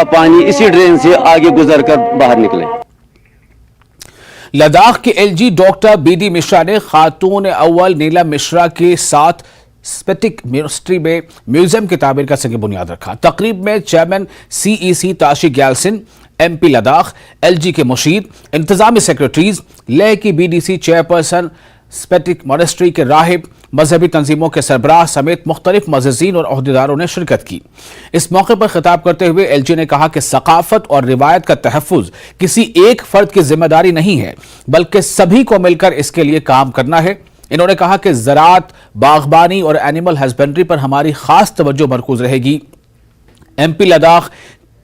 पानी इसी ड्रेन से आगे गुजर कर बाहर निकले। लद्दाख के एलजी डॉक्टर बीडी मिश्रा ने खातून अव्वल नीलम मिश्रा के साथ स्पेटिक यूनिवर्सिटी में म्यूजियम की तामीर का संग बुनियाद रखा। तकरीब में chairman CEC Tashi Gyalson, MP Ladakh, LG के मुशीर, इंतजामी सेक्रेटरीज, लेह की बीडीसी चेयरपर्सन, स्पेटिक मॉनेस्ट्री के राहिब, मजहबी तंजीमों के सरबराह समेत मुख्तलिफ मज़ीज़ीन और ओहदेदारों ने शिरकत की। इस मौके पर खिताब करते हुए एलजी ने कहा कि सकाफत और रिवायत का तहफ़्फ़ुज़ किसी एक फर्द की जिम्मेदारी नहीं है, बल्कि सभी को मिलकर इसके लिए काम करना है। इन्होंने कहा कि ज़राअत, बागबानी और एनिमल हस्बेंड्री पर हमारी खास तवज्जो मरकूज रहेगी। एमपी लद्दाख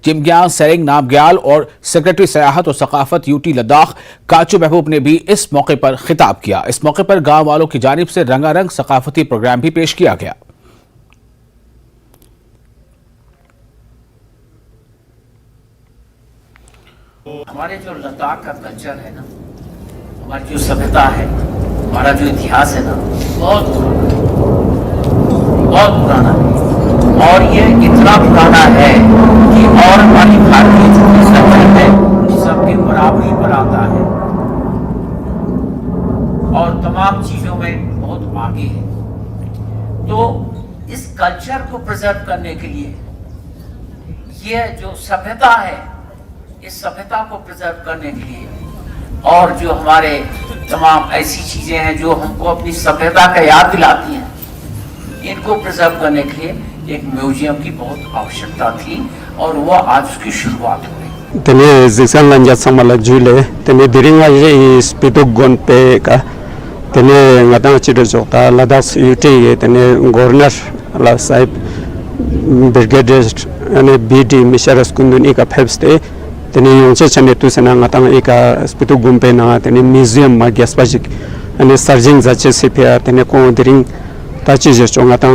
जिमग्याल सेरिंग नामग्याल और सेक्रेटरी सियाहत और सकाफत यूटी लद्दाख काचू महबूब ने भी इस मौके पर खिताब किया। इस मौके पर गांव वालों की जानिब से रंगारंग सकाफती प्रोग्राम भी पेश किया गया। हमारे जो लद्दाख का कल्चर है ना, हमारी जो सभ्यता है, हमारा जो इतिहास है ना, बहुत पुराना है। और ये इतना पुराना है कि और हमारी भारतीय जो संस्कृति है सबके बराबरी पर आता है और तमाम चीजों में बहुत आगे है। तो इस कल्चर को प्रिजर्व करने के लिए ये जो सभ्यता है, इस सभ्यता को प्रिजर्व करने के लिए और जो हमारे तमाम ऐसी चीजें हैं जो हमको अपनी सभ्यता का याद दिलाती हैं, इनको प्रिजर्व करने के लिए एक म्यूजियम की बहुत आवश्यकता थी और वो आज उसकी शुरुआत हो गई। तने जिक्सन लंजा समला जुले तने दिरिंगा ये स्पितुक गोन पे का तने ngata चिडो जोता लद्दाख यूटी तने गवर्नर अल्लाह साहिब ब्रिगेडियर अने बीडी मिशरस कुंदुनी का फेब्सते तने योंचे चने तुसना ngata एका स्पितुक गोन पे ना तने म्यूजियम मा गेस्पाजिक अने सर्जिंग जाचे सिपिया तने को दिरिंग ताची जे चोंगा तां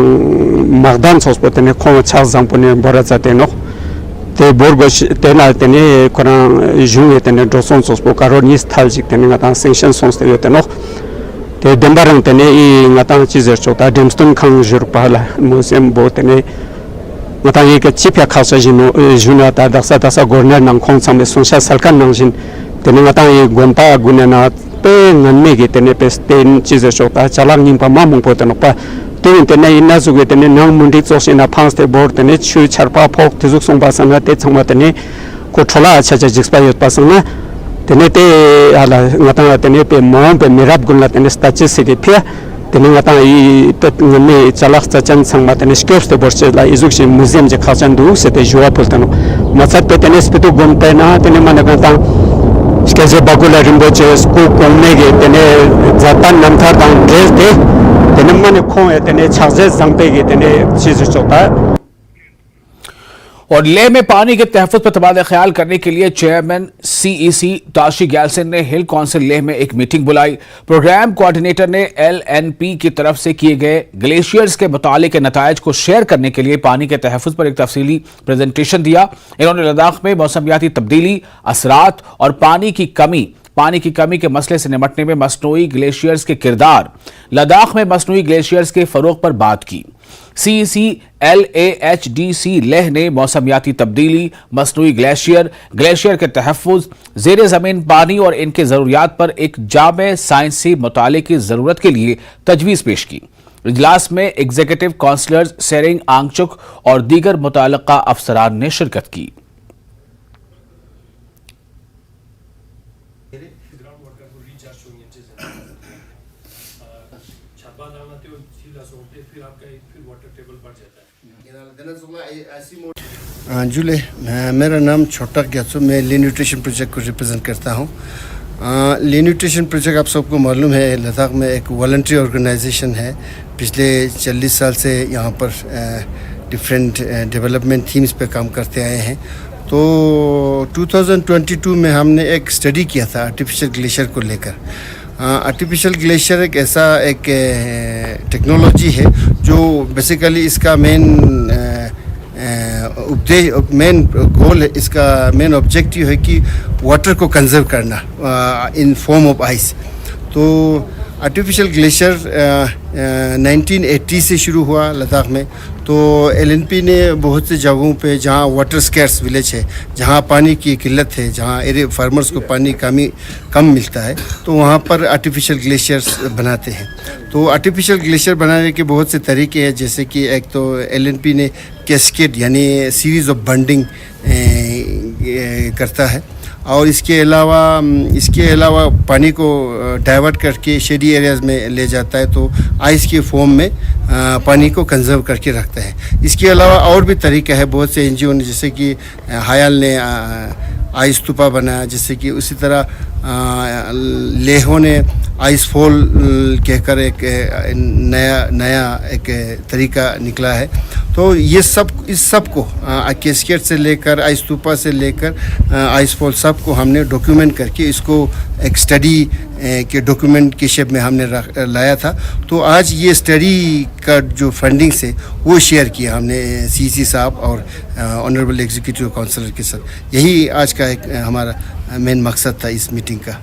magdan sospo tene khong chak zampone bora chate no te borgo tena tene kora junge tene doson sospo karoni stalgic tene ngata sanction sons te no te dembarang tene I ngata chizer chota demston khang jur pala musem bo tene ngata ye ke chipya khasa jino juna ta daksa tasa gorner nang khong sambe sonsa salkan nang jin tene ngata ye gonta gunena pe nganme ge tene pe sten chizer chota chalang nim pa mamung po tene pa तो इतने इन्ना जुगे तने नंग मुंडी चोसे ना फांस ते board तने छु छरपा फोक तेजुक सोंबा संगा ते छंगमा तने को ठोला अच्छा अच्छा जिक्सपा योत पासंगा तने ते आला ngata तने पे मोम पे मिराब गुनला तने स्टाचे सिटी फिया तने ngata I तो ngने चलाख चचन संगमा तने स्केप्स ते बोर्चे ला इजुक से म्यूजियम जे खाचन दु से ते जुआ पोलतनो मसत पे तने स्पितु गुन पे ना तने माने गता इसके जे बागुला रिम्बो जे स्कू कोने गे तने जापान नमथा दान ड्रेस दे और लेह में पानी के तहफ़्फ़ुज़ पर तबादला ख्याल करने के लिए चेयरमैन सीईसी ताशी ग्यालसिन ने हिल काउंसिल लेह में एक मीटिंग बुलाई। प्रोग्राम कोऑर्डिनेटर ने एलएनपी की तरफ से किए गए ग्लेशियर्स के मुतालिक नताइज को शेयर करने के लिए पानी के तहफ़्फ़ुज़ पर एक तफसीली प्रेजेंटेशन दिया। इन्होंने लद्दाख में मौसमियाती तब्दीली, असरात और पानी की कमी के मसले से निमटने में मसनूई ग्लेशियर्स के किरदार, लद्दाख में मसनूई ग्लेशियर्स के फरोग पर बात की। सीईसी LAHDC लेह ने मौसमियाती तब्दीली, मसनूई ग्लेशियर के तहफ़्फ़ुज़, ज़ेरे ज़मीन पानी और इनके ज़रूरियात पर एक जामे साइंसी मुताले की ज़रूरत के लिए तजवीज़ पेश की। इजलास में एग्जीक्यूटिव काउंसलर्स सेरिंग आंगचुक और दीगर मुताल्लिक़ा अफसरान ने शिरकत की। जुले मेरा नाम छोटा ग्यासो, मैं ली न्यूट्रिशन प्रोजेक्ट को रिप्रेजेंट करता हूँ। ली न्यूट्रिशन प्रोजेक्ट आप सबको मालूम है लद्दाख में एक वॉलंटरी ऑर्गेनाइजेशन है। पिछले 40 साल से यहाँ पर डिफरेंट डेवलपमेंट थीम्स पे काम करते आए हैं। तो 2022 में हमने एक स्टडी किया था आर्टिफिशियल ग्लेशियर को लेकर। आर्टिफिशियल ग्लेशियर एक ऐसा एक टेक्नोलॉजी है जो बेसिकली इसका मेन गोल है, इसका मेन ऑब्जेक्टिव है कि वाटर को कंजर्व करना इन फॉर्म ऑफ आइस। तो आर्टिफिशियल ग्लेशियर 1980 से शुरू हुआ लद्दाख में। तो तो LNP ने बहुत से जगहों पे जहाँ वाटर स्कैर्स विलेज है, जहाँ पानी की किल्लत है, जहाँ एरिया फार्मर्स को पानी कम मिलता है, तो वहाँ पर आर्टिफिशियल ग्लेशियर्स बनाते हैं। तो आर्टिफिशियल ग्लेशियर बनाने के बहुत से तरीके हैं, जैसे कि एक तो LNP ने कैस्केड यानी सीरीज़ ऑफ बंडिंग करता है, और इसके अलावा पानी को डाइवर्ट करके शेडी एरियाज़ में ले जाता है, तो आइस के फॉर्म में पानी को कंजर्व करके रखता है। इसके अलावा और भी तरीका है, बहुत से NGO ने, जैसे कि हायल ने आइस स्तूपा बनाया, जैसे कि उसी तरह लेहो ने आइस फॉल कहकर एक नया एक तरीका निकला है। तो ये इस सब को कैस्केड से लेकर आइस स्तूपा से लेकर आइस फॉल सब को हमने डॉक्यूमेंट करके इसको एक स्टडी के डॉक्यूमेंट के शेप में हमने लाया था। तो आज ये स्टडी का जो फंडिंग से वो शेयर किया हमने CC साहब और ऑनरेबल एग्जीक्यूटिव काउंसिलर के साथ। यही आज का एक हमारा मेन मकसद था इस मीटिंग का।